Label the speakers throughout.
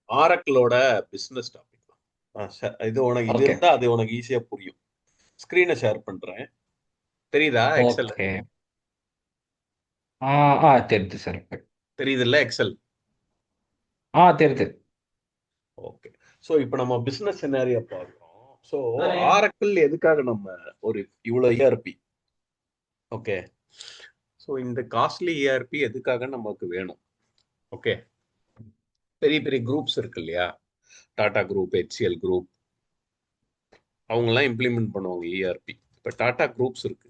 Speaker 1: ஆரக்கிளோட business topic இது உனக்கு இது
Speaker 2: ஓகே
Speaker 1: இருந்தா அது உனக்கு ஈஸியா புரியும். ஸ்கிரீனை ஷேர் பண்றேன். தெரியுதா எக்ஸல்?
Speaker 2: ஓகே. ஆ தெரியுது சார்.
Speaker 1: தெரியுது இல்ல எக்ஸல்?
Speaker 2: தெரியுது.
Speaker 1: ஓகே. ஸோ இப்போ நம்ம பிசினஸ் சினாரியா பார்க்குறோம். ஸோ ஆரக்கிள் எதுக்காக நம்ம ஒரு இவ்வளோ இஆர்பி? ஓகே. ஸோ இந்த காஸ்ட்லி இஆர்பி எதுக்காக நமக்கு வேணும்? ஓகே. பெரிய பெரிய குரூப்ஸ் இருக்கு இல்லையா? டாடா குரூப், HCL குரூப், அவங்கெல்லாம் இம்ப்ளிமெண்ட் பண்ணுவாங்க இஆர்பி. இப்போ டாடா குரூப்ஸ் இருக்கு.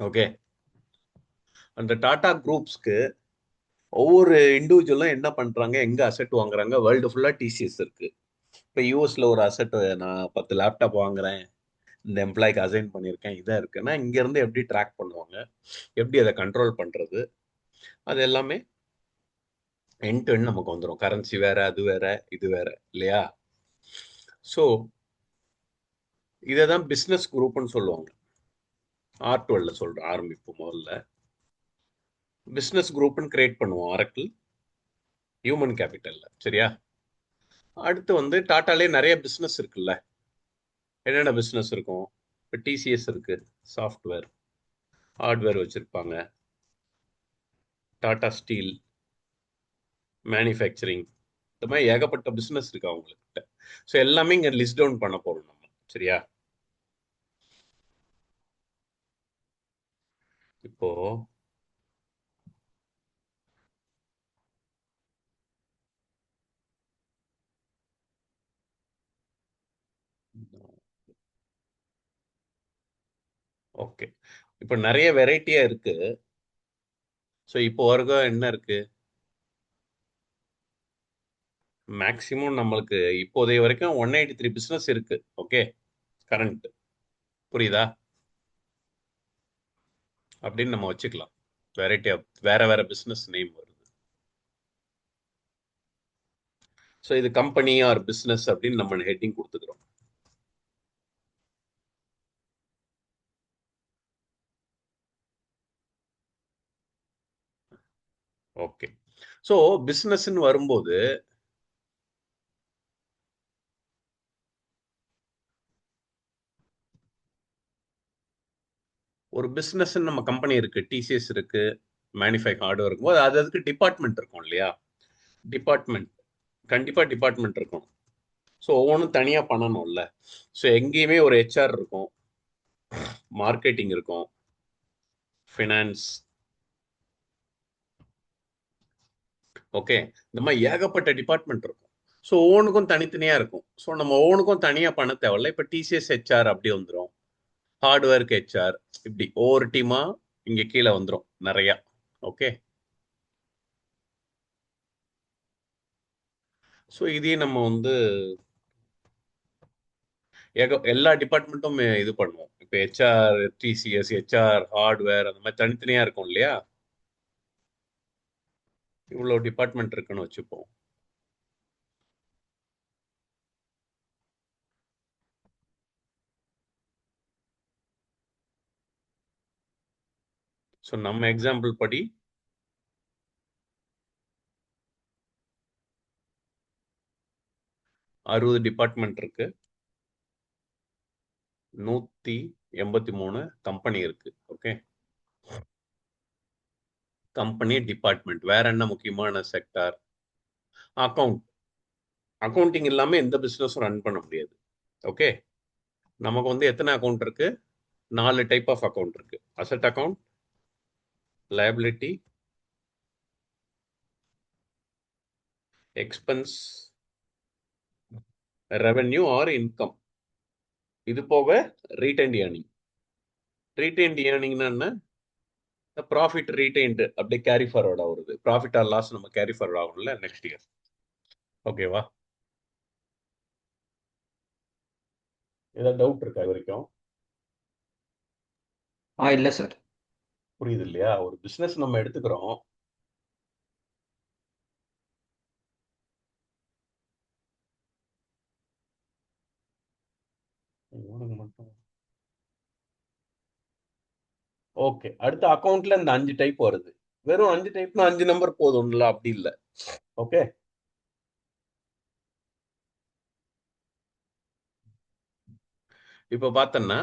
Speaker 1: ஓகே. அந்த டாடா குரூப்ஸ்க்கு ஒவ்வொரு இண்டிவிஜுவலும் என்ன பண்றாங்க, எங்க அசெட் வாங்குறாங்க, வேர்ல்டு ஃபுல்லா டிசிஎஸ் இருக்கு. இப்போ யூஎஸ்ல ஒரு அசெட் நான் 10 லேப்டாப் வாங்குறேன், இந்த எம்ப்ளாய்க்கு அசைன் பண்ணியிருக்கேன், இதாக இருக்குன்னா இங்க இருந்து எப்படி ட்ராக் பண்ணுவாங்க, எப்படி அதை கண்ட்ரோல் பண்றது, அது எல்லாமே எண்ட் டு எண்ட் நமக்கு வந்துடும். கரன்சி வேற, அது வேற, இது வேற இல்லையா? ஸோ இதை தான் பிஸ்னஸ் குரூப்னு சொல்லுவாங்க. R12 சொல்றேன், ஆரம்பிப்போம். முதல்ல பிஸ்னஸ் குரூப்னு கிரியேட் பண்ணுவோம் ஆரக்கிள் ஹியூமன் கேபிட்டல்ல. சரியா? அடுத்து வந்து டாட்டாலே நிறைய பிஸ்னஸ் இருக்குல்ல. என்னென்ன பிஸ்னஸ் இருக்கும்? இப்போ டிசிஎஸ் இருக்கு, சாஃப்ட்வேர், ஹார்ட்வேர் வச்சிருப்பாங்க. டாடா ஸ்டீல், மேனுஃபேக்சரிங், இந்த மாதிரி ஏகப்பட்ட பிஸ்னஸ் இருக்கு அவங்கக்கிட்ட. ஸோ எல்லாமே இங்கே லிஸ்ட் டவுன் பண்ண போறோம் நம்ம. சரியா? இப்போ ஓகே. இப்போ நிறைய வெரைட்டியா இருக்கு. ஸோ இப்போ வரைக்கும் என்ன இருக்கு? மேக்சிமம் நம்மளுக்கு இப்போதைய வரைக்கும் 183 பிஸ்னஸ் இருக்கு. Okay, current. புரியுதா? அப்படின்னு நம்ம வச்சுக்கலாம். வெரைட்டியா வேற வேற பிஸ்னஸ் நேம் வருது. ஸோ இது கம்பெனி ஆர் பிஸ்னஸ் அப்படின்னு நம்ம ஹெட்டிங் கொடுத்துக்கிறோம். ஓகே. ஸோ பிஸ்னஸ்ன்னு வரும்போது ஒரு பிஸ்னஸ் நம்ம கம்பெனி இருக்கு, டிசிஎஸ் இருக்கு, மேனுஃபேக்சர் ஹார்ட்வேர் இருக்கும்போது அது அதுக்கு டிபார்ட்மெண்ட் இருக்கும் இல்லையா? டிபார்ட்மெண்ட், கண்டிப்பா டிபார்ட்மெண்ட் இருக்கும். ஸோ ஒவ்வொன்றும் தனியா பண்ணணும்ல. ஸோ எங்கேயுமே ஒரு ஹெச்ஆர் இருக்கும், மார்க்கெட்டிங் இருக்கும், ஃபினான்ஸ். ஓகே. இந்த மாதிரி ஏகப்பட்ட டிபார்ட்மெண்ட் இருக்கும். ஸோ ஒவ்வொன்றுக்கும் தனித்தனியா இருக்கும். ஸோ நம்ம ஒவ்வொன்றுக்கும் தனியா பண்ண தேவையில்ல. இப்போ டிசிஎஸ் ஹெச்ஆர் அப்படி வந்துடும், ஹார்ட்வேருக்கு ஹெச்ஆர், இப்படி ஒவ்வொரு டீமா இங்க கீழே வந்துடும் நிறையா. ஓகே. ஸோ இதையும் நம்ம வந்து எல்லா டிபார்ட்மெண்ட்டும் இது பண்ணுவோம். இப்போ ஹெச்ஆர், டிசிஎஸ், ஹெச்ஆர், ஹார்ட்வேர், அந்த மாதிரி தனித்தனியா இருக்கும் இல்லையா? இவ்வளோ டிபார்ட்மெண்ட் இருக்குன்னு வச்சுப்போம். ஸோ நம்ம எக்ஸாம்பிள் படி 60 டிபார்ட்மெண்ட் இருக்கு, 183 கம்பெனி இருக்கு. ஓகே. கம்பெனி, டிபார்ட்மெண்ட், வேற என்ன முக்கியமான செக்டார்? அக்கவுண்ட். அக்கவுண்டிங் இல்லாம எந்த பிசினஸும் ரன் பண்ண முடியாது. ஓகே. நமக்கு வந்து எத்தனை அக்கவுண்ட் இருக்கு? 4 டைப் ஆஃப் அக்கவுண்ட் இருக்கு. Asset account, liability, expense, revenue or income. இது போக ரீடைன்ட் ஏர்னிங். ரீடைன்ட் ஏர்னிங்னா என்ன? ப்ராஃபிட் ரீடைன்டு அப்படியே கேரி ஃபார்வர்டா வருது. ப்ராஃபிட் ஆர் லாஸ் நம்ம கேரி ஃபார்வர்ட் ஆகும்ல நெக்ஸ்ட் இயர். ஓகேவா? ஏதாவது டவுட் இருக்கா இது வரைக்கும்?
Speaker 2: இல்ல சார்.
Speaker 1: புரியுது இல்லையா? ஒரு பிசினஸ் நம்ம எடுத்துக்கிறோம். ஓகே. அடுத்த அக்கவுண்ட்ல இந்த 5 டைப் வருது. வெறும் 5 டைப்னா 5 நம்பர் போதும்ல, அப்படி இல்ல. ஓகே. இப்ப பார்த்தோம்னா,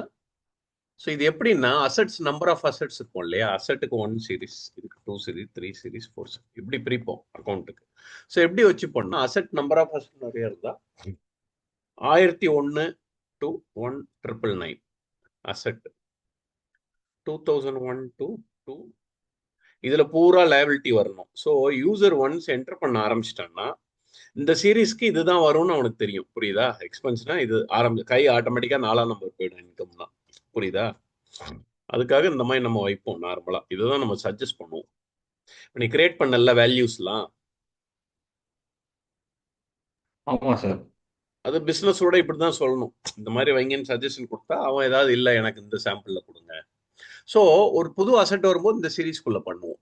Speaker 1: ஸோ இது எப்படின்னா அசெட்ஸ், நம்பர் ஆஃப் அசெட்ஸ் இருக்கும் இல்லையா? அசெட்டுக்கு 1 சீரிஸ், இதுக்கு 2 சீரிஸ், 3 சீரிஸ், 4 சீரிஸ், இப்படி பிரிப்போம் அக்கௌண்ட்டுக்கு. ஸோ எப்படி வச்சுப்போம்னா, அசெட் நம்பர் ஆஃப் அசெட் நிறைய இருந்தா 1001 to 1999 அசெட், 2001 to 2, இதுல பூரா லைபிலிட்டி வரணும். ஸோ யூசர் ஒன்ஸ் என்டர் பண்ண ஆரம்பிச்சிட்டான்னா இந்த சீரீஸ்க்கு இதுதான் வரும்னு அவனுக்கு தெரியும். புரியுதா? எக்ஸ்பென்ஸ்னா இது கை ஆட்டோமேட்டிக்கா 4ஆம் நம்பர் போயிடும் இன்கம்னா. புரியுதா? அதுக்காக இந்த மாதிரி நம்ம வைப்போம் நார்மலா. இதுதான் நம்ம சஜஸ்ட் பண்ணுவோம். நீ கிரியேட் பண்ணல வேல்யூஸ்லாம்,
Speaker 2: ஆமா சார்.
Speaker 1: அது பிசினஸோட இப்படிதான் சொல்லணும். இந்த மாதிரி வைங்கன்னு சஜஷன் கொடுத்தா அவன் ஏதாவது இல்லை எனக்கு இந்த சாம்பிள்ல கொடுங்க. ஸோ ஒரு புது அசெட் வரும்போது இந்த சீரீஸ்குள்ள பண்ணுவோம்.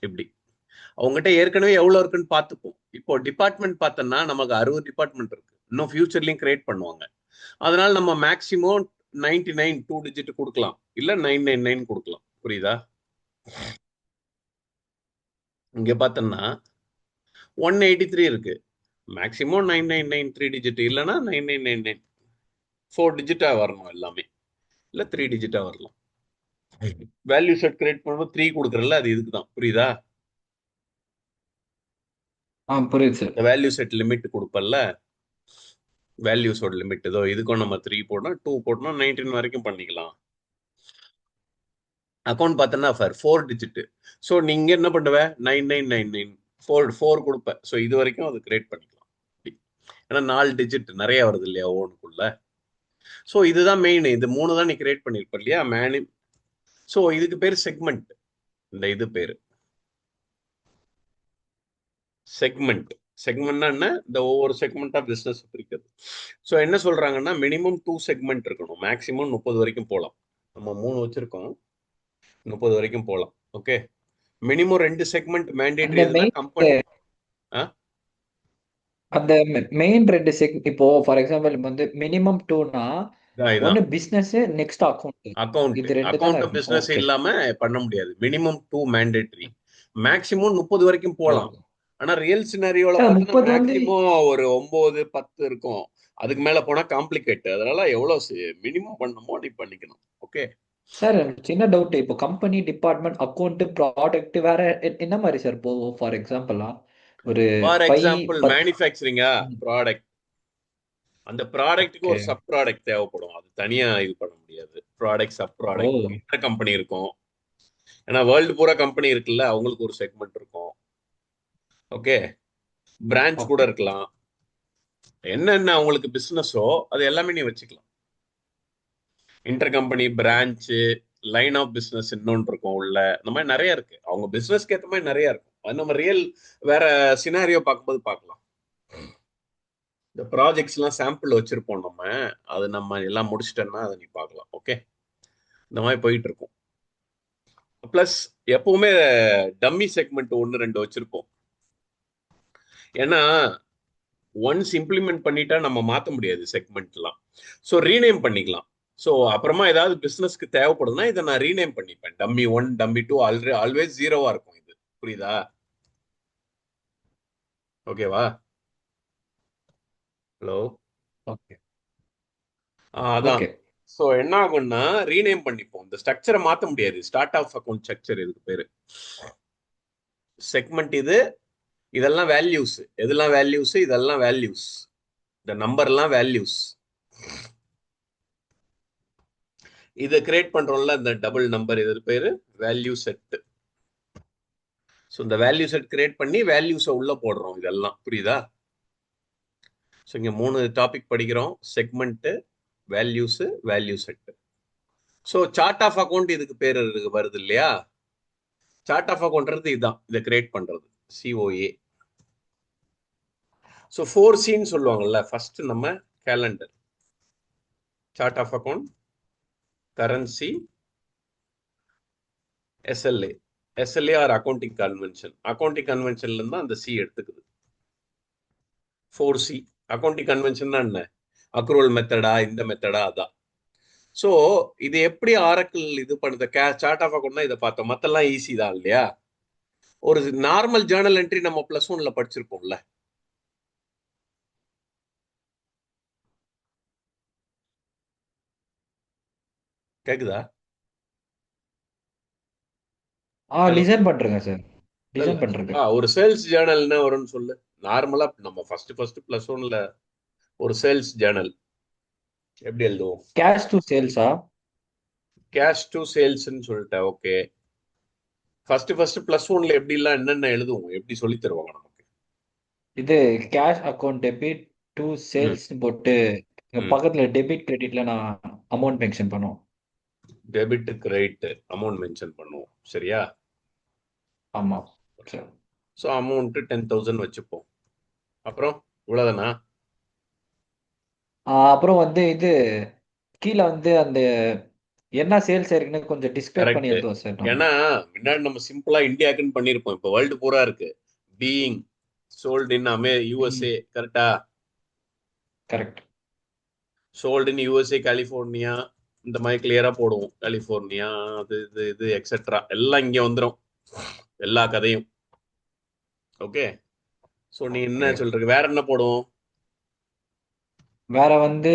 Speaker 1: இப்படி அவங்ககிட்ட ஏற்கனவே எவ்வளவு இருக்குன்னு பார்த்துப்போம். இப்போ டிபார்ட்மெண்ட் பார்த்தோம்னா நமக்கு 60 டிபார்ட்மெண்ட் இருக்கு. இன்னும் ஃபியூச்சர்லயும் கிரியேட் பண்ணுவாங்க. அதனால நம்ம மேக்சிமம் 99 2 டிஜிட் கொடுக்கலாம், இல்ல 999 கொடுக்கலாம். புரியுதா? இங்க பார்த்தோம்னா 183 இருக்கு. மேக்சிமம் 9999 3 டிஜிட், இல்லைன்னா 9999 4 டிஜிட்டா வரணும் எல்லாமே, இல்ல 3 டிஜிட்டா வரலாம். வேல்யூ செட் கிரியேட் பண்ணும்போது 3 கொடுக்குறல, அது இதுக்கு தான். புரியுதா?
Speaker 2: புரியுது சார்.
Speaker 1: இந்த வேல்யூ செட் லிமிட் கொடுப்பல்ல, வேல்யூஸோட லிமிட் ஏதோ இதுக்கும் நம்ம 3 போடணும், 2 போடணும், 19 வரைக்கும் பண்ணிக்கலாம். அக்கௌண்ட் பார்த்தோன்னா ஃபார் 4 டிஜிட். ஸோ நீங்க என்ன பண்ணுவ, 9999 4 கொடுப்ப. ஸோ இது வரைக்கும் அது கிரியேட் பண்ணிக்கலாம். ஏன்னா 4 டிஜிட் நிறைய வருது இல்லையா ஓனுக்குள்ள. ஸோ இதுதான் மெயின். இது 3 தான் நீ கிரியேட் பண்ணிருப்ப இல்லையா மேனி. ஸோ இதுக்கு பேர் செக்மெண்ட். இந்த இது பேரு செக்மெண்ட். செக்மெண்ட்னா என்ன? இந்த ஒவ்வொரு செக்மெண்டா பிசினஸ் பிரிக்கிறது. ஸோ என்ன சொல்றாங்கன்னா மினிமம் 2 செக்மெண்ட் இருக்கணும், மேக்சிமம் 30 வரைக்கும் போகலாம். நம்ம 3 வச்சிருக்கோம், 30 வரைக்கும் போகலாம். ஓகே. மினிமம் 2 செக்மெண்ட்
Speaker 2: அந்த
Speaker 1: மேண்டேட்டரி எதுனா
Speaker 2: மெயின்
Speaker 1: கம்பெனி.
Speaker 2: அந்த மெயின் ரெண்டு இப்போ ஃபார் எக்ஸாம்பிள் வந்து மினிமம் டூனா
Speaker 1: இதான்
Speaker 2: ஒன்னு பிசினஸ், நெக்ஸ்ட் அக்கௌண்ட்.
Speaker 1: அக்கௌண்ட்.
Speaker 2: இது ரெண்டு தானே
Speaker 1: அக்கௌண்ட்
Speaker 2: இருக்கணும்.
Speaker 1: Business
Speaker 2: okay.
Speaker 1: இல்லாம பண்ண முடியாது. Minimum 2 mandatory. மேக்சிமம் 30 வரைக்கும் போகலாம்.
Speaker 2: ஓகே
Speaker 1: ஆனா ரியல் சினாரியோல
Speaker 2: சார்,
Speaker 1: பார்த்தோன்னா
Speaker 2: 30 வந்து
Speaker 1: மேக்சிமம் ஒரு 9 10 இருக்கும். அதுக்கு மேல போனா காம்ப்ளிகேட். அதனால எவ்வளவு மினிமம் பண்ணணுமோ நீ பண்ணிக்கணும். ஓகே.
Speaker 2: சார் சின்ன டவுட். இப்போ கம்பெனி, டிபார்ட்மெண்ட், அக்கௌண்ட், ப்ராடக்ட் வேற என்ன மாதிரி சார் போகும்? ஃபார் எக்ஸாம்பிளா ஒரு
Speaker 1: ஃபார்
Speaker 2: 5
Speaker 1: எக்ஸாம்பிள்
Speaker 2: 10.
Speaker 1: மேனுஃபேக்சரிங்கா ப்ராடக்ட், அந்த ப்ராடக்ட்டுக்கு
Speaker 2: ஓகே.
Speaker 1: ஒரு சப் ப்ராடக்ட் தேவைப்படும். அது தனியா இது பண்ண முடியாது. ப்ராடக்ட் சப்
Speaker 2: ஓ.
Speaker 1: ப்ராடக்ட் இன்டர் கம்பெனி இருக்கும். ஏன்னா வேர்ல்டு பூரா கம்பெனி இருக்குல்ல, அவங்களுக்கு ஒரு செக்மெண்ட் இருக்கும். ஓகே. பிரான்ச் கூட
Speaker 2: ஓகே.
Speaker 1: இருக்கலாம். என்னென்ன அவங்களுக்கு பிசினஸோ அது எல்லாமே நீ வச்சுக்கலாம். Inter company, branch, line of business இன்னொன்று இருக்கும் உள்ள. இந்த மாதிரி நிறைய இருக்கு. அவங்க பிசினஸ்க்கு ஏற்ற மாதிரி நிறைய இருக்கும். அது நம்ம ரியல் வேற சினாரியோ பார்க்கும்போது பார்க்கலாம். இந்த ப்ராஜெக்ட்ஸ் எல்லாம் சாம்பிள் வச்சிருப்போம் நம்ம. அது நம்ம எல்லாம் முடிச்சிட்டோம்னா அதை நீ பார்க்கலாம். ஓகே. இந்த மாதிரி போயிட்டு இருக்கும். பிளஸ் எப்பவுமே டம்மி செக்மெண்ட் 1 2 வச்சிருப்போம். ஏன்னா ஒன்ஸ் இம்ப்ளிமெண்ட் பண்ணிட்டா நம்ம மாற்ற முடியாது செக்மெண்ட்லாம். ஸோ ரீநேம் பண்ணிக்கலாம். ஸோ அப்புறமா ஏதாவது பிஸ்னஸ்க்கு தேவைப்படுதுன்னா இதை நான் ரீநேம் பண்ணிப்பேன். டம்மி 1 டம்மி 2 ஆல்வேஸ் 0வா இருக்கும் இது. புரியுதா? ஓகேவா? ஹலோ.
Speaker 2: ஓகே.
Speaker 1: அதான்.
Speaker 2: ஓகே.
Speaker 1: ஸோ என்ன ஆகும்னா ரீநேம் பண்ணிப்போம். இந்த ஸ்ட்ரக்சரை மாற்ற முடியாது. ஸ்டார்ட் ஆஃப் அக்கௌண்ட் ஸ்ட்ரக்சர் இதுக்கு பேரு. செக்மெண்ட் இது, இதெல்லாம் வேல்யூஸ். எதெல்லாம் வேல்யூஸ்? இதெல்லாம் வேல்யூஸ். இந்த நம்பர்லாம் வேல்யூஸ். இதை கிரியேட் பண்றோம்ல இந்த டபுள் நம்பர், இது பேரு வேல்யூ செட். ஸோ இந்த வேல்யூ செட் கிரியேட் பண்ணி வேல்யூஸை உள்ள போடுறோம். இதெல்லாம் புரியுதா? ஸோ இங்க 3 டாபிக் படிக்கிறோம். Segment, values, value set. So chart of account இதுக்கு பேர் வருது இல்லையா? சார்ட் ஆஃப் அக்கௌண்ட் இதுதான், இதை கிரியேட் பண்றது. COA. ஸோ 4Cன்னு சொல்லுவாங்கல்ல. ஃபர்ஸ்ட் நம்ம calendar, chart of account, currency, SLA. SLA are accounting convention. Accounting கன்வென்ஷன்ல இருந்து அந்த C எடுத்துக்குது. 4C. அக்கௌண்டிங் கன்வென்ஷன் என்ன? அக்ரூவல் மெத்தடா, இந்த மெத்தடா, அதான். ஸோ இது எப்படி ஆரக்கிள் இது பண்ணுது? சார்ட் ஆஃப் அக்கௌண்ட் தான் இதை பார்த்தோம். மற்றெல்லாம் ஈஸி தான் இல்லையா? ஒரு நார்மல் ஜேர்னல் என்ட்ரி நம்ம +1ல படிச்சிருப்போம்ல. கேக்குதா? ஹலோ.
Speaker 2: லிசன் பண்றேங்க சார்.
Speaker 1: இல்ல இல்ல
Speaker 2: லிசன் பண்றேங்க.
Speaker 1: ஒரு சேல்ஸ் ஜேர்னல் என்ன வரும்னு சொல்லு. நார்மலா நம்ம ஃபர்ஸ்ட் +1ல ஒரு சேல்ஸ் ஜேர்னல் எப்படி எழுதுவோம்?
Speaker 2: கேஷ் டு சேல்ஸா?
Speaker 1: கேஷ் டு சேல்ஸ்ன்னு சொல்லிட்டேன். ஓகே. ஃபர்ஸ்ட் +1ல எப்படி எல்லாம் என்னென்ன எழுதுவோம், எப்படி சொல்லி தருவாங்க நமக்கு?
Speaker 2: இது கேஷ் அக்கௌண்ட் டெபிட் டு
Speaker 1: ம்
Speaker 2: சேல்ஸ் போட்டு
Speaker 1: ம்.
Speaker 2: பக்கத்துல டெபிட் கிரெடிட்ல நான் அமௌண்ட் மென்ஷன் பண்ணுவோம்.
Speaker 1: டெபிட் கிரெடிட் அமௌண்ட் மென்ஷன் பண்ணுவோம். சரியா?
Speaker 2: ஆமா சார்.
Speaker 1: ஸோ அமௌண்ட் 10,000 வச்சுப்போம். அப்புறம் இவ்வளவுதானா?
Speaker 2: அப்புறம் வந்து இது கீழே வந்து அந்த என்ன சேல்ஸ் ஆயிருக்குன்னு கொஞ்சம் டிஸ்கிரைப் பண்ணி
Speaker 1: கரெக்ட்.
Speaker 2: எழுதுவோம் சார் நம்ம.
Speaker 1: ஏன்னா முன்னாடி நம்ம சிம்பிளா இந்தியாக்குன்னு பண்ணிருப்போம். இப்போ வேர்ல்டு பூரா இருக்கு. Being sold in USA. கரெக்டா?
Speaker 2: Correct.
Speaker 1: Sold in USA California, இந்த மாதிரி கிளியரா போடுவோம். கலிஃபோர்னியா அது இது இது எக்ஸெட்ரா எல்லாம் இங்க வந்துடும், எல்லா கதையும். ஓகே. ஸோ நீ என்ன
Speaker 2: ஓகே.
Speaker 1: சொல்ற, வேற என்ன போடுவோம்?
Speaker 2: வேற வந்து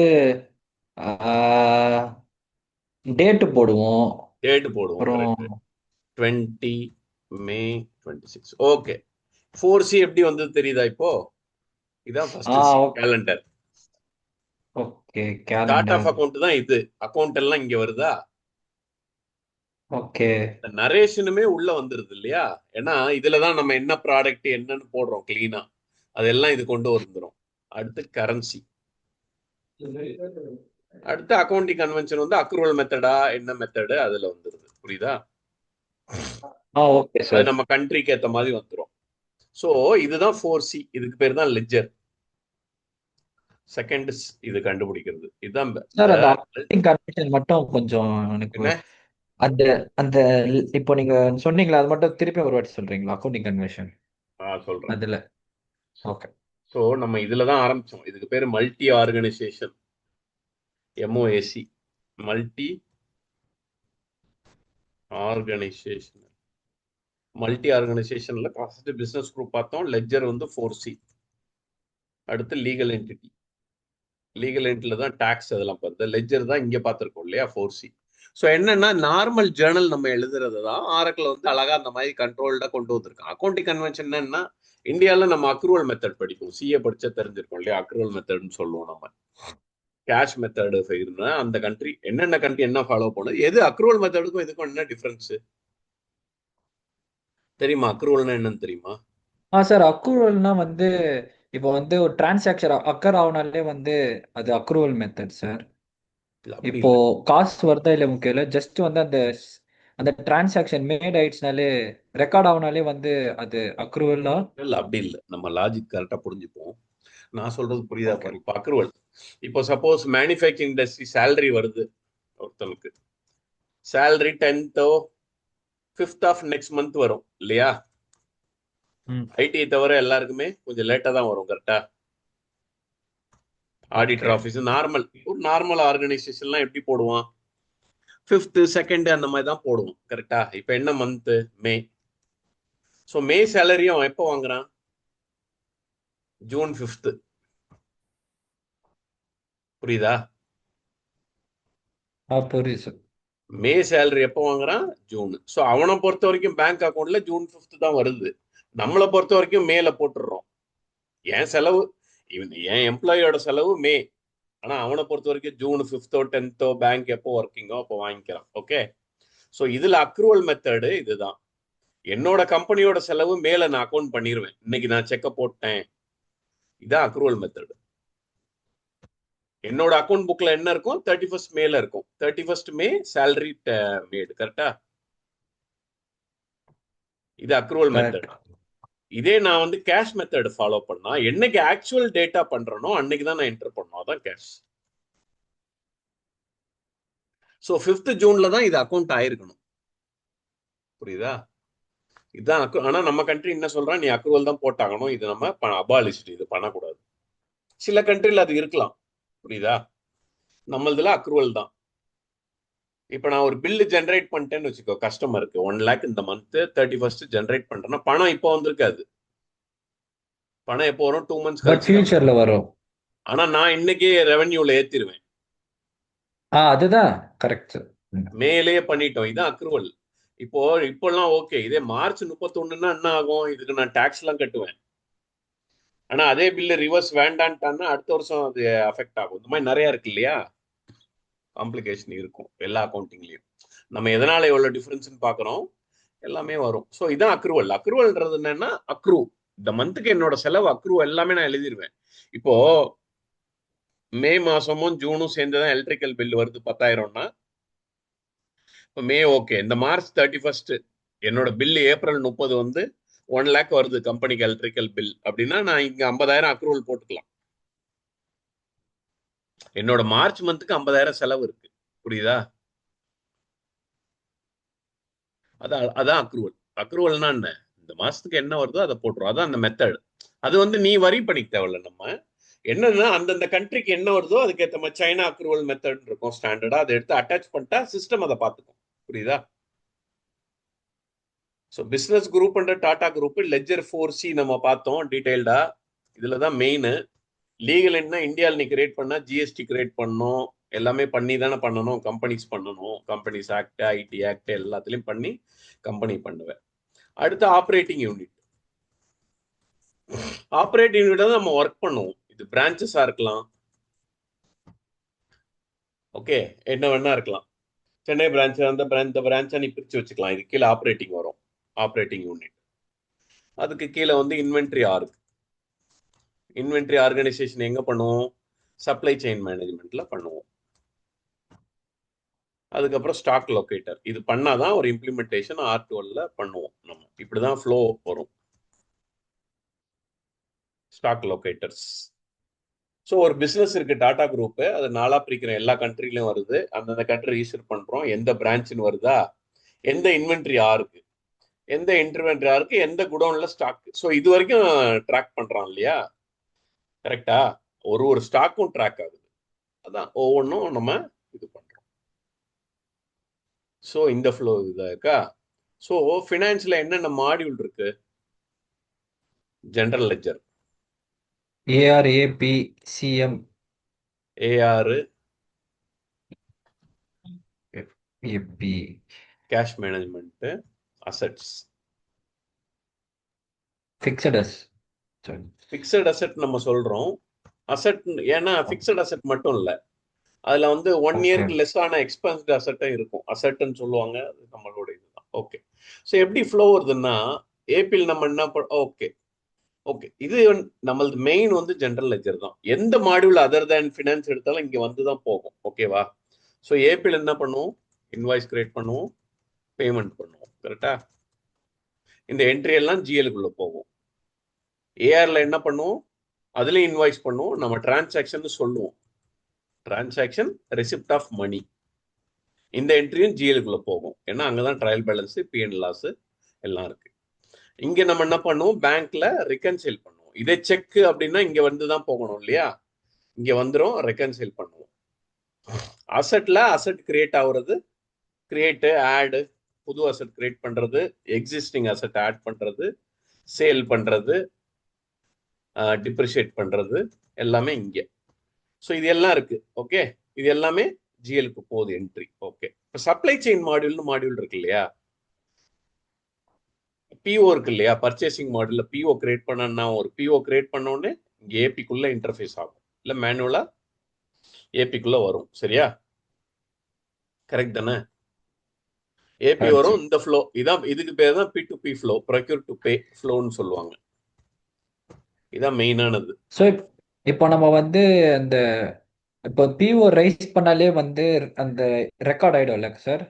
Speaker 2: டேட்டு போடுவோம்.
Speaker 1: டேட் போடுவோம்.
Speaker 2: அப்புறம்
Speaker 1: கரெக்ட். 20 மே 26. ஓகே. 4C எப்படி வந்தது தெரியுதா இப்போ? இதான் first C,
Speaker 2: okay.
Speaker 1: Calendar.
Speaker 2: Okay
Speaker 1: start of
Speaker 2: calendar.
Speaker 1: Account தான் இது. அக்கௌண்ட் எல்லாம் இங்க வருதா?
Speaker 2: ஓகே.
Speaker 1: நரேஷனுமே உள்ள வந்துருது இல்லையா? ஏன்னா இதுலதான் நம்ம என்ன ப்ராடக்ட் என்னன்னு போடுறோம் கிளீனா, அதெல்லாம் இது கொண்டு வந்துடும். அடுத்து கரன்சி. அடுத்து அக்கௌண்டிங் கன்வென்ஷன் வந்து அக்ரூவல் மெத்தடா என்ன மெத்தடு அதுல வந்துருது. புரியுதா?
Speaker 2: ஓகே
Speaker 1: அது
Speaker 2: சார்.
Speaker 1: நம்ம கண்ட்ரிக்கு ஏத்த மாதிரி வந்துடும். ஸோ இதுதான் 4C. இதுக்கு பேர் தான் லெட்ஜர். செகண்ட் இது கண்டுபிடிக்கிறது. இதுதான்
Speaker 2: சார் அந்த அக்கவுண்டிங் கன்வென்ஷன் மட்டும் கொஞ்சம் எனக்கு
Speaker 1: என்ன
Speaker 2: அந்த அந்த இப்போ நீங்க சொன்னீங்களா, அது மட்டும் திருப்பி ஒரு வாட்டி சொல்றீங்களா? அக்கவுண்டிங் கன்வென்ஷன்
Speaker 1: சொல்றேன்.
Speaker 2: அதுல. ஓகே.
Speaker 1: ஸோ நம்ம இதுல தான் ஆரம்பிச்சோம். இதுக்கு பேர் multi organization, MOAC. Multi organization. Multi ஆர்கனைசேஷன்ல ஃபர்ஸ்ட் பிசினஸ் குரூப் பார்த்தோம். லெட்ஜர் வந்து 4C. அடுத்து லீகல் என்டிட்டி. லீகல் என்டிட்டில தான் டாக்ஸ் அதெல்லாம் பார்த்து. லெட்ஜர் தான் இங்க பார்த்துருக்கோம் இல்லையா, 4C. ஸோ என்னன்னா நார்மல் ஜேர்னல் நம்ம எழுதுறது தான் ஆரக்கில் வந்து அழகா அந்த மாதிரி கண்ட்ரோல்டா கொண்டு வந்திருக்கோம். அக்கௌண்டிங் கன்வென்ஷன் என்னன்னா, இந்தியாவில் நம்ம அக்ரூவல் மெத்தட் படிக்கும். சிஏ படிச்சா தெரிஞ்சிருக்கோம் இல்லையா, அக்ரூவல் மெத்தட்னு சொல்லுவோம் நம்ம. கேஷ் மெத்தடு இருந்தா அந்த கண்ட்ரி என்னென்ன கண்ட்ரி என்ன ஃபாலோ பண்ணுது, எது அக்ரூவல் மெத்தடுக்கும் இதுக்கும் என்ன டிஃபரன்ஸ் தெரியுமா? அக்ரூவல்னா என்னன்னு தெரியுமா?
Speaker 2: சார் அக்ரூவல்னா வந்து இப்போ வந்து ஒரு டிரான்சாக்ஷன் அக்கர் ஆகுனாலே வந்து அது அக்ரூவல் மெத்தட் சார்.
Speaker 1: இல்ல அப்படி
Speaker 2: இப்போ
Speaker 1: இல்ல.
Speaker 2: காசு வருதா இல்லை முக்கியம் இல்லை, ஜஸ்ட் வந்து அந்த அந்த டிரான்சாக்ஷன் மேட் ஆயிடுச்சுனாலே, ரெக்கார்ட் ஆகுனாலே வந்து அது அக்ரூவல் தான்.
Speaker 1: இல்ல அப்படி இல்ல. நம்ம லாஜிக் கரெக்டா புரிஞ்சுப்போம். நான் சொல்றது புரியுதா
Speaker 2: ஓகே.
Speaker 1: பாரு. இப்போ அக்ரூவல், இப்போ சப்போஸ் மேனுஃபேக்சரிங் இண்டஸ்ட்ரி சேலரி வருது ஒருத்தனுக்கு. Salary 10th 5th next month வரும் இல்லையா? ஐடி தவிர எல்லாருக்குமே கொஞ்சம் லேட்டா தான் வரும். கரெக்டா? Auditor
Speaker 2: okay.
Speaker 1: ஆஃபீஸ் நார்மல், ஒரு நார்மல் ஆர்கனைசேஷன்லாம் எப்படி போடுவான்? 5th 2nd அந்த மாதிரி தான் போடுவோம். கரெக்டா? இப்போ என்ன மந்த்? மே. ஸோ மே சேலரியும் எப்போ வாங்குறான்? June 5th. புரியுதா?
Speaker 2: புரியுது சார்.
Speaker 1: மே சேலரி எப்போ வாங்குறான்? ஜூன். ஸோ அவனை பொறுத்த வரைக்கும் பேங்க் அக்கௌண்ட்ல ஜூன் 5th தான் வருது. நம்மளை பொறுத்த வரைக்கும் மேல போட்டுடுறோம். என் செலவு, என் எம்ப்ளாயோட செலவு மே. ஆனா அவனை பொறுத்த வரைக்கும் ஜூன் 5th 10th பேங்க் எப்போ ஒர்க்கிங்கோ அப்போ வாங்கிக்கிறான். ஓகே. ஸோ இதுல அக்ரூவல் மெத்தடு இதுதான். என்னோட கம்பெனியோட செலவு மேல நான் அக்கௌண்ட் பண்ணிடுவேன். இன்னைக்கு நான் செக்க போட்டேன், இதான் அக்ரூவல் மெத்தடு. என்னோட அக்கௌண்ட் புக்ல என்ன இருக்கும்? 31st மேல இருக்கும். 31st மே சேலரி மேடு. கரெக்டா? இது அக்ரூவல் மெத்தட்.
Speaker 2: கரெக்ட்.
Speaker 1: இதே நான் வந்து கேஷ் மெத்தட் ஃபாலோ பண்ணா, என்னைக்கு ஆக்சுவல் டேட்டா பண்றனோ அன்னைக்கு தான் நான் என்டர் பண்ணணும். அதான் கேஷ். ஸோ 5th ஜூன்ல தான் இது அக்கௌண்ட் ஆயிருக்கணும். புரியுதா? இதுதான் ஆனா நம்ம கண்ட்ரி என்ன சொல்றான், நீ அக்ரூவல் தான் போட்டாகணும், இது நம்ம அபாலிஸ்ட், இது பண்ணக்கூடாது. சில கண்ட்ரில அது இருக்கலாம். புரியுதா? நம்மளதுல அக்ரூவல் தான். இப்போ நான் ஒரு பில்லு ஜென்ரேட் பண்ணிட்டேன்னு வச்சுக்கோ, கஸ்டமருக்கு 1 lakh இந்த மந்த் 31st ஜென்ரேட் பண்றேன்னா பணம் இப்போ வந்திருக்காது. பணம் எப்போ வரும்? 2 months
Speaker 2: பட்
Speaker 1: கழிச்சு தான் வரும்.
Speaker 2: ஃபியூச்சர்ல வரும்.
Speaker 1: ஆனா நான் இன்னைக்கே ரெவன்யூல ஏத்திருவேன்.
Speaker 2: அதுதான் கரெக்ட் சார்.
Speaker 1: மேலேயே பண்ணிட்டோம். இதான் அக்ரூவல். இப்போ இப்போல்லாம் ஓகே. இதே மார்ச் 31ன்னா என்ன ஆகும்? இதுக்கு நான் டாக்ஸ் எல்லாம் கட்டுவேன். ஆனா அதே பில்லு ரிவர்ஸ் வேண்டான்ட்டான்னா அடுத்த வருஷம் அது அஃபெக்ட் ஆகும். இந்த மாதிரி நிறைய இருக்கு இல்லையா? காம்ப்ளிகேஷன் இருக்கும் எல்லா அக்கௌண்டிங்லயும். நம்ம எதனால எவ்வளவு டிஃபரன்ஸ்னு பாக்குறோம், எல்லாமே வரும். ஸோ இதான் அக்ரூவல். அக்ரூவல்ன்றது என்னன்னா, அக்ரூ இந்த மந்த்துக்கு என்னோட செலவு அக்ரூ எல்லாமே நான் எழுதிருவேன். இப்போ மே மாசமும் ஜூனும் சேர்ந்துதான் எலக்ட்ரிக்கல் பில் வருது 10,000ன்னா, இப்போ மே ஓகே. இந்த மார்ச் 31st என்னோட பில் ஏப்ரல் 30 வந்து 1 lakh வருது கம்பெனிக்கு எலக்ட்ரிக்கல் பில் அப்படின்னா, நான் இங்க 50,000 அக்ரூவல் போட்டுக்கலாம். என்னோட மார்ச் மந்த்துக்கு 50,000 செலவு இருக்கு. புரியுதா? அதான் அக்ரூவல். அக்ரூவல்னா என்ன? இந்த மாசத்துக்கு என்ன வருதோ அதை போட்டுரும். அதான் அந்த மெத்தட். அது வந்து நீ வரி பண்ணிக்க தேவையில்ல. நம்ம என்னன்னா, அந்தந்த கண்ட்ரிக்கு என்ன வருதோ அதுக்கேற்ற மாதிரி சைனா அக்ரூவல் மெத்தட் இருக்கும் ஸ்டாண்டர்டா. அதை எடுத்து அட்டாச் பண்ணிட்டா சிஸ்டம் அதை பார்த்துக்கும். புரியுதா? So business group and Tata group ledger 4C நம்ம பார்த்தோம் டீடைல்டா. இதுல தான் மெயின். லீகல் என்ன இந்தியாவில் நீ கிரியேட் பண்ணா ஜிஎஸ்டி கிரியேட் பண்ணணும், எல்லாமே பண்ணி தானே பண்ணணும். கம்பெனிஸ் பண்ணணும், கம்பெனிஸ் ஆக்ட், ஐடி ஆக்ட் எல்லாத்துலயும் பண்ணி கம்பெனி பண்ணுவேன். அடுத்து ஆப்ரேட்டிங் யூனிட். ஆப்ரேட்டிங் யூனிட் தான் நம்ம ஒர்க் பண்ணுவோம். இது பிரான்ச்சஸா இருக்கலாம். ஓகே, என்ன வேணா இருக்கலாம். சென்னை பிரான்ச் அந்த பிரான்ச் இந்த பிரான்ச்சா நீ பிரிச்சு வச்சுக்கலாம். இது கீழே ஆப்ரேட்டிங் வரும், ஆப்ரேட்டிங் யூனிட். அதுக்கு கீழே வந்து இன்வென்ட்ரி ஆர்க். இன்வென்ட்ரி ஆர்கனைசேஷன் எங்க பண்ணுவோம்? சப்ளை செயின் மேனேஜ்மெண்ட்ல பண்ணுவோம். அதுக்கப்புறம் ஸ்டாக் லொகேட்டர். இது பண்ணாதான் ஒரு இம்ப்ளிமெண்டேஷன் R12ல பண்ணுவோம். நம்ம இப்படிதான் ஃப்ளோ வரும். ஸ்டாக் லொகேட்டர்ஸ். ஸோ ஒரு பிஸ்னஸ் இருக்கு டாடா குரூப், அது நாளா பிரிக்கிறோம். எல்லா கண்ட்ரிலையும் வருது. அந்தந்த கண்ட்ரி ரிஜிஸ்டர் பண்றோம். எந்த பிரான்ச்னு வருதா, எந்த இன்வென்ட்ரி ஆருக்கு, எந்த இன்வென்ட்ரி ஆருக்கு, எந்த குடோன்ல ஸ்டாக். ஸோ இது வரைக்கும் ட்ராக் பண்றான் இல்லையா? கரெக்டா? ஒரு ஒரு ஸ்டாக்கும் ட்ராக் ஆகுது. அதான் ஒவ்வொன்றும் நம்ம இது பண்றோம். ஸோ இந்த ஃப்ளோ இதா இருக்கா? ஸோ ஃபினான்ஸ்ல என்னென்ன மாடியூல் இருக்கு? General ledger,
Speaker 2: AR AP CM
Speaker 1: AR,
Speaker 2: AP
Speaker 1: cash management, assets.
Speaker 2: ஃபிக்ஸடஸ். சரி.
Speaker 1: ஃபிக்ஸட் அசெட் நம்ம சொல்றோம். அசெட் ஏன்னா ஃபிக்ஸட் அசெட் மட்டும் இல்லை, அதுல வந்து 1
Speaker 2: ஓகே.
Speaker 1: இயருக்கு லெஸ் ஆன எக்ஸ்பென்ஸ்ட் அசெட்டும் இருக்கும். அசெட்னு சொல்லுவாங்க. அது நம்மளோட இதுதான். ஓகே. ஸோ எப்படி ஃப்ளோ வருதுன்னா, ஏபியில் நம்ம என்ன ஓகே ஓகே. இது நம்மளது மெயின் வந்து ஜெனரல் லெட்ஜர் தான். எந்த மாடியூல் அதர் தேன் ஃபினான்ஸ் எடுத்தாலும் இங்க வந்து தான் போகும். ஓகேவா? ஸோ ஏபியில் என்ன பண்ணுவோம்? இன்வாய்ஸ் கிரியேட் பண்ணுவோம், பேமெண்ட் பண்ணுவோம். கரெக்டா? இந்த என்ட்ரி எல்லாம் ஜிஎலுக்குள்ள போகும். ஏஆர்ல என்ன பண்ணுவோம்? அதுலயும் இன்வாய்ஸ் பண்ணுவோம். நம்ம டிரான்சாக்ஷன் சொல்லுவோம். Transaction, receipt of money. இந்த என்ட்ரியும் ஜிஎலுக்குள்ள போகும். ஏன்னா அங்கதான் ட்ரையல் பேலன்ஸ், பிஎன் லாஸ் எல்லாம் இருக்கு. இங்க நம்ம என்ன பண்ணுவோம்? பேங்க்ல ரெக்கன்சைல் பண்ணுவோம். இதே செக் அப்படின்னா இங்க வந்து தான் போகணும் இல்லையா? இங்க வந்துடும், ரெக்கன்சைல் பண்ணுவோம். அசெட்ல அசெட் கிரியேட் ஆகுறது, கிரியேட், ஆட், புது அசெட் கிரியேட் பண்றது, எக்ஸிஸ்டிங் அசெட் ஆட் பண்றது, சேல் பண்றது, டிப்ரிஷியேட் பண்றது, எல்லாமே இங்க. ஸோ இது எல்லாம் இருக்கு. ஓகே, இது எல்லாமே ஜிஎலுக்கு போகுது என்ட்ரி. ஓகே. இப்போ சப்ளை செயின் மாடியூல்னு மாடியூல் இருக்கு இல்லையா? பிஓ இருக்கு இல்லையா? பர்ச்சேசிங் மாடியூல்ல பிஓ கிரியேட் பண்ணா, ஒரு பிஓ கிரியேட் பண்ண உடனே இங்க ஏபிக்குள்ள இன்டர்ஃபேஸ் ஆகும், இல்ல மேனுவலா ஏபிக்குள்ள வரும். சரியா? கரெக்ட் தானே? ஏபி
Speaker 2: கரெக்ட்
Speaker 1: வரும்.
Speaker 2: சார்.
Speaker 1: இந்த ஃப்ளோ இதான், இதுக்கு பேர் தான் P2P flow, procure to pay ஃப்ளோன்னு சொல்லுவாங்க. இதான் மெயினானது.
Speaker 2: ஸோ இப்போ நம்ம வந்து அந்த இப்போ பிஓ ரைஸ் பண்ணாலே வந்து அந்த ரெக்கார்ட் ஆயிடும்ல சார்?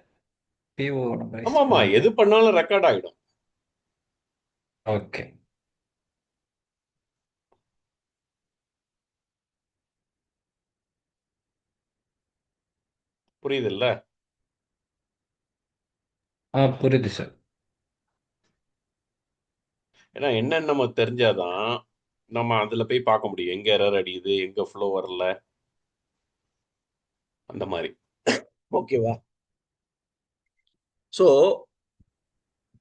Speaker 2: பிஓ நம்ம ரைஸ்
Speaker 1: ஆமா ஆமா,
Speaker 2: பண்ணாலே.
Speaker 1: எது பண்ணாலும் ரெக்கார்ட் ஆகிடும்.
Speaker 2: ஓகே.
Speaker 1: புரியுது இல்ல?
Speaker 2: புரியுது சார்.
Speaker 1: ஏன்னா என்னன்னு நமக்கு தெரிஞ்சாதான் நம்ம அதுல போய் பார்க்க முடியும், எங்க எரர் அடியுது, எங்க ஃப்ளோ வரல, அந்த மாதிரி. ஓகேவா? ஸோ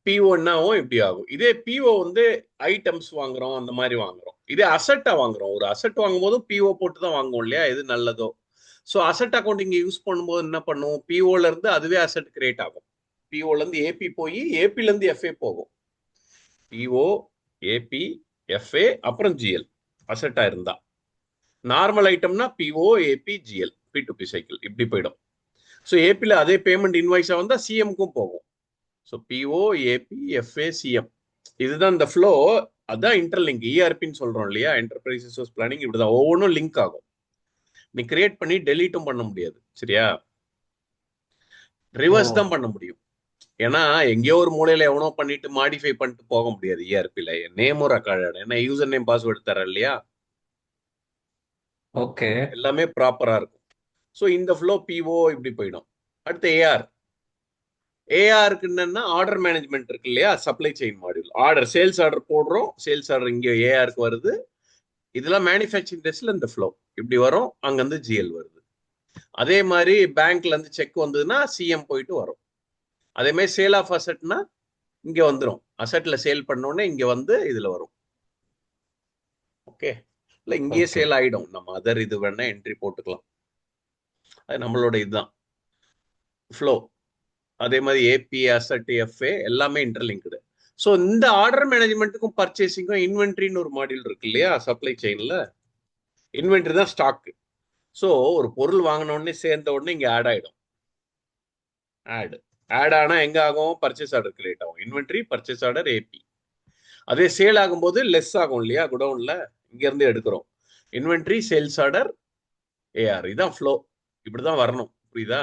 Speaker 1: பிஓன்னாவும் இப்படி ஆகும். இதே பிஓ வந்து ஐட்டம்ஸ் வாங்குறோம், அந்த மாதிரி வாங்குறோம். இதே அசட்டா வாங்குறோம், ஒரு அசட் வாங்கும்போது பிஓ போட்டு தான் வாங்குவோம் இல்லையா, எது நல்லதோ. ஸோ அசட் அக்கௌண்ட் இங்கே யூஸ் பண்ணும்போது என்ன பண்ணுவோம், பிஓல இருந்து அதுவே அசட் கிரியேட் ஆகும். பிஓல இருந்து ஏபி போய் ஏபில இருந்து எஃப்ஏ போகும். பிஓ, ஏபி, எஃப்ஏ, அப்புறம் ஜிஎல் அசட்டா இருந்தா. நார்மல் ஐட்டம்னா பிஓ, ஏபி, ஜிஎல், பி2பி சைக்கிள் இப்படி போயிடும். ஸோ ஏபியில் அதே பேமெண்ட் இன்வாய்ஸாக வந்தால் சிஎம்க்கும் போகும். So PO, AP, FA, CM, இதுதான் இந்த ஃப்ளோ. அதான் இன்டர்லிங்க், இஆர்பின்னு சொல்றோம் இல்லையா, என்டர்பிரைஸ் ரிசோர்ஸ் பிளானிங். இப்படிதான் ஒவ்வொன்றும் லிங்க் ஆகும். நீ கிரியேட் பண்ணி டெலீட்டும் பண்ண முடியாது, சரியா?
Speaker 2: ஓ
Speaker 1: ரிவர்ஸ் தான் பண்ண முடியும். ஏன்னா எங்கேயோ ஒரு மூலையில எவனோ பண்ணிட்டு மாடிஃபை பண்ணிட்டு போக முடியாது இஆர்பியில். நேமும் ரெக்கார்டு, ஏன்னா யூசர் நேம் பாஸ்வேர்டு தர இல்லையா,
Speaker 2: ஓகே
Speaker 1: எல்லாமே ப்ராப்பரா இருக்கும். ஸோ இந்த ஃப்ளோ பிஓ இப்படி போயிடும். அடுத்து ஏஆர். ஏஆருக்கு என்னன்னா ஆர்டர் மேனேஜ்மெண்ட் இருக்கு இல்லையா, supply chain module. Order, sales order போடுறோம், சேல்ஸ் ஆர்டர் இங்கே ஏஆருக்கு வருது. இதெல்லாம் மேனுஃபேக்சரிங் டெஸ்ட்ல இந்த ஃப்ளோ இப்படி வரும், அங்கிருந்து ஜிஎல் வருது. அதே மாதிரி பேங்க்ல இருந்து செக் வந்ததுன்னா சிஎம் போயிட்டு வரும். அதே மாதிரி சேல் ஆஃப் அசட்னா இங்க வந்துடும், அசட்ல சேல் பண்ணோடனே இங்க வந்து இதுல வரும். ஓகே, இல்ல இங்கேயே
Speaker 2: ஓகே
Speaker 1: சேல் ஆயிடும். நம்ம அதர் இது வேணா என்ட்ரி போட்டுக்கலாம், அது நம்மளோட இதுதான் ஃப்ளோ. அதே மாதிரி ஏபி, அசட், எஃப்ஏ எல்லாமே இன்டர்லிங்க்டு. ஸோ இந்த ஆர்டர் மேனேஜ்மெண்ட்டுக்கும் பர்ச்சேசிங்கும் இன்வென்ட்ரின்னு ஒரு மாடியூல் இருக்கு இல்லையா சப்ளை செயின்ல. இன்வென்ட்ரி தான் ஸ்டாக். ஸோ ஒரு பொருள் வாங்கின உடனே சேர்ந்த உடனே இங்க ஆட் ஆயிடும். ஆட் ஆனா எங்க ஆகும், பர்ச்சேஸ் ஆர்டர் கிரியேட் ஆகும். Inventory, purchase order, AP. அதே சேல் ஆகும்போது லெஸ் ஆகும் இல்லையா, குடவுன்ல இங்க இருந்து எடுக்கிறோம். இன்வென்ட்ரி, சேல்ஸ் ஆர்டர், ஏஆர், இதான் ஃப்ளோ. இப்படிதான் வரணும், புரியுதா?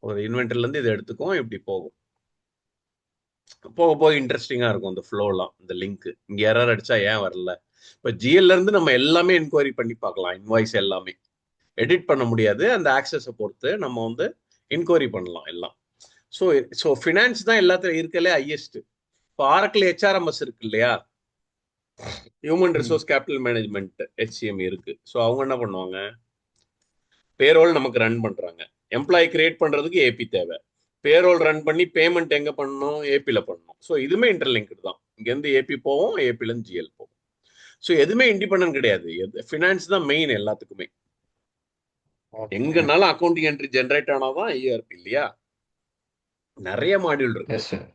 Speaker 1: ஒரு இன்வென்ட்ரில இருந்து இதை எடுத்துக்கும், இப்படி போகும். போக போக இன்ட்ரெஸ்டிங்கா இருக்கும் இந்த ஃப்ளோலாம். இந்த லிங்க் இங்க எரர் அடிச்சா ஏன் வரல. இப்ப ஜிஎல்ல இருந்து நம்ம எல்லாமே என்கொயரி பண்ணி பார்க்கலாம், இன்வாய்ஸ் எல்லாமே. எடிட் பண்ண முடியாது, அந்த ஆக்சஸை பொறுத்து நம்ம வந்து என்கொயரி பண்ணலாம் எல்லாம். ஸோ ஸோ ஃபினான்ஸ் தான் எல்லாத்துலையும் இருக்கலே ஹையஸ்ட். இப்போ ஆரக்கிள் ஹெச்ஆர்எம்எஸ் இருக்கு இல்லையா, ஹியூமன்
Speaker 2: ம்
Speaker 1: ரிசோர்ஸ் கேபிட்டல் மேனேஜ்மெண்ட், ஹெச்சிஎம் இருக்கு. ஸோ அவங்க என்ன பண்ணுவாங்க, பேரோல் நமக்கு ரன் பண்றாங்க. எம்ப்ளாயி கிரியேட் பண்றதுக்கு ஏபி தேவை. பேரோல் ரன் பண்ணி பேமெண்ட் எங்க பண்ணணும், ஏபியில் பண்ணணும். ஸோ இதுவுமே இன்டர்லிங்க்டு தான். இங்கேருந்து ஏபி போவோம், ஏபிலேருந்து ஜிஎல் போவோம். ஸோ எதுவுமே இண்டிபெண்டன்ட் கிடையாது, ஃபினான்ஸ் தான் மெயின் எல்லாத்துக்குமே.
Speaker 2: ஓகே
Speaker 1: எங்கனாலும் அக்கௌண்டிங் என்ட்ரி ஜென்ரேட் ஆனாதான் இஆர்பி இல்லையா. நிறைய மாடியூல் இருக்கு,
Speaker 2: எஸ் சார்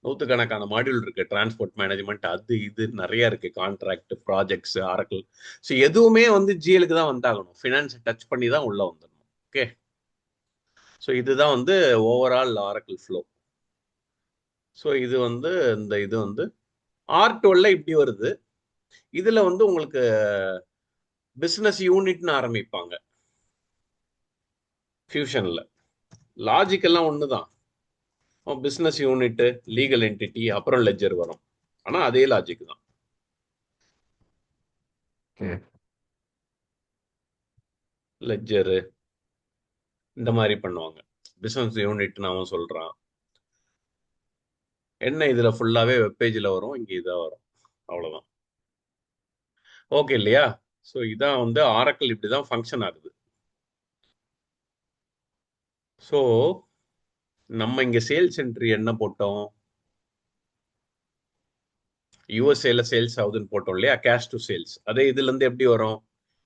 Speaker 1: நூற்றுக்கணக்கான மாடியூல் இருக்கு. டிரான்ஸ்போர்ட் மேனேஜ்மெண்ட், அது இது நிறைய இருக்கு, கான்ட்ராக்ட், ப்ராஜெக்ட்ஸ், ஆரக்கிள். ஸோ எதுவுமே வந்து ஜிஎலுக்கு தான் வந்தாகணும், ஃபினான்ஸ் டச் பண்ணி தான் உள்ள வந்துடணும். ஓகே, ஸோ இதுதான் வந்து ஓவரால் ஆரக்கிள் ஃப்ளோ. ஸோ இது வந்து இந்த இது வந்து R12 இப்படி வருது. இதுல வந்து உங்களுக்கு பிசினஸ் யூனிட்னு ஆரம்பிப்பாங்க ஃபியூஷன்ல. லாஜிக் எல்லாம் ஒண்ணுதான், பிசினஸ் யூனிட், லீகல் என்டிட்டி, அப்புறம் லெட்ஜர் வரும். ஆனா அதே லாஜிக் தான்.
Speaker 2: ஓகே
Speaker 1: லெட்ஜரு இந்த மாதிரி பண்ணுவாங்க. பிசினஸ் யூனிட்னு அவன் சொல்றான். என்ன இதுல ஃபுல்லாவே வெப்பேஜ்ல வரும், இங்க இதான் வரும், அவ்வளவுதான். ஓகே இல்லையா? ஸோ இதான் வந்து ஆரக்கிள் இப்படிதான் ஃபங்க்ஷன் ஆகுது. ஸோ நம்ம இங்க சேல்ஸ் என்ட்ரி என்ன போட்டோம், யூஎஸ்ஏல சேல்ஸ் ஆகுதுன்னு போட்டோம் இல்லையா, கேஷ் டு சேல்ஸ். அதே இதுல இருந்து எப்படி வரும்,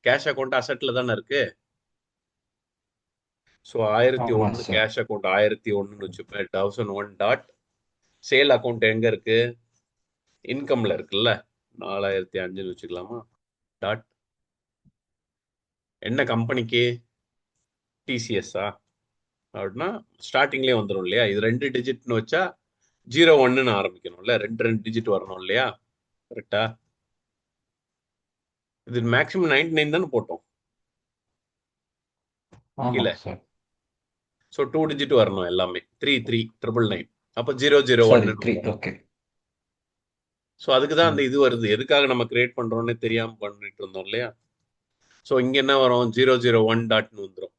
Speaker 1: கேஷ் அக்கௌண்ட் அசெட்ல தானே இருக்கு. ஸோ
Speaker 2: ஆமா
Speaker 1: 1001
Speaker 2: சார்
Speaker 1: கேஷ் அக்கௌண்ட் 1001 வச்சுப்பேன். 1001 டாட் சேல் அக்கௌண்ட் எங்க இருக்கு, இன்கம்ல இருக்குல்ல, 4005 வச்சுக்கலாமா. டாட் என்ன கம்பெனிக்கு, டிசிஎஸ்ஸா அப்படின்னா ஸ்டார்டிங்லேயே வந்துடும் இல்லையா. இது 2 டிஜிட்னு வச்சா 01ன்னு ஆரம்பிக்கணும்ல, ரெண்டு ரெண்டு டிஜிட் வரணும் இல்லையா, கரெக்டா? இது மேக்ஸிமம் 99 தானே போட்டோம்
Speaker 2: ஆமாங்க
Speaker 1: கீழே.
Speaker 2: சார்
Speaker 1: ஸோ 2 டிஜிட் வரணும் எல்லாமே, 33999. அப்போ 001
Speaker 2: சாரி 3
Speaker 1: வரும்.
Speaker 2: ஓகே
Speaker 1: ஸோ அதுக்கு தான் அந்த
Speaker 2: ம்
Speaker 1: இது வருது, எதுக்காக நம்ம கிரியேட் பண்றோம்னு தெரியாம பண்ணிட்டு இருந்தோம் இல்லையா. ஸோ இங்க என்ன வரும், 001 டாட்னு வந்துடும்.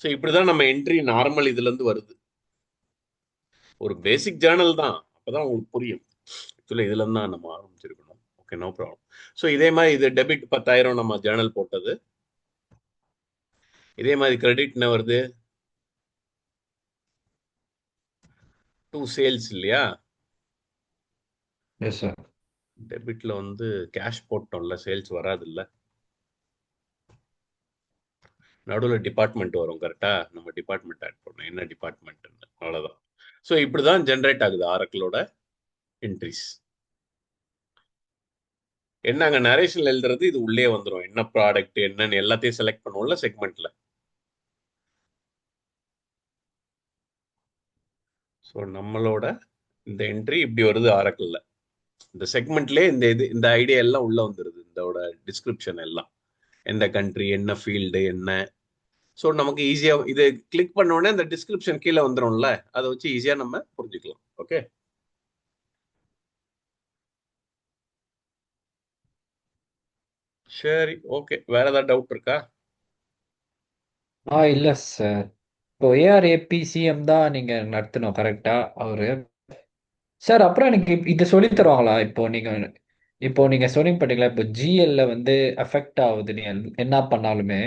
Speaker 1: ஸோ இப்படிதான் நம்ம என்ட்ரி நார்மல் இதுல இருந்து வருது. ஒரு பேசிக் ஜேர்னல் தான், அப்பதான் உங்களுக்கு புரியும். ஆக்சுவலி இதுல இருந்து தான் நம்ம ஆரம்பிச்சிருக்கணும். Okay, no problem. ஸோ இதே மாதிரி இது டெபிட் 10,000 நம்ம ஜேர்னல் போட்டது. இதே மாதிரி கிரெடிட் என்ன வருது, டு சேல்ஸ் இல்லையா?
Speaker 2: Yes sir.
Speaker 1: டெபிட்ல வந்து கேஷ் போட்டோம்ல, சேல்ஸ் வராது இல்ல. நடுவில் டிபார்ட்மெண்ட் வரும் கரெக்டா, நம்ம டிபார்ட்மெண்ட் ஆட் பண்ணணும், என்ன டிபார்ட்மெண்ட், அவ்வளவுதான். ஸோ இப்படிதான் ஜென்ரேட் ஆகுது ஆரக்கிளோட என்ட்ரிஸ். என்ன அங்க நரேஷன்ல எழுதுறது இது உள்ளே வந்துடும், என்ன ப்ராடக்ட் என்னன்னு எல்லாத்தையும் செலக்ட் பண்ணுவோம்ல செக்மெண்ட்ல. ஸோ நம்மளோட இந்த என்ட்ரி இப்படி வருது ஆரக்கிள்ல. இந்த செக்மெண்ட்லயே இந்த ஐடியா எல்லாம் உள்ள வந்துருது, இதோட டிஸ்கிரிப்ஷன் எல்லாம், எந்த கண்ட்ரி என்ன ஃபீல்டு என்ன. ஸோ நமக்கு ஈஸியா இது கிளிக் பண்ண உடனே இந்த டிஸ்கிரிப்ஷன் கீழே வந்துடும்ல, அதை வச்சு ஈஸியா நம்ம புரிஞ்சுக்கலாம். ஓகே, சரி, ஓகே. வேற ஏதாவது டவுட் இருக்கா?
Speaker 2: இல்ல சார். இப்போ ஏஆர்ஏபிசிஎம் தான் நீங்க நடத்தணும் கரெக்டா அவரு? சார் அப்புறம் எனக்கு இது சொல்லி தருவாங்களா? இப்போ நீங்க சொன்னீங்க பாத்தீங்களா, இப்போ ஜிஎல்ல வந்து அஃபெக்ட் ஆகுது நீ என்ன பண்ணாலுமே.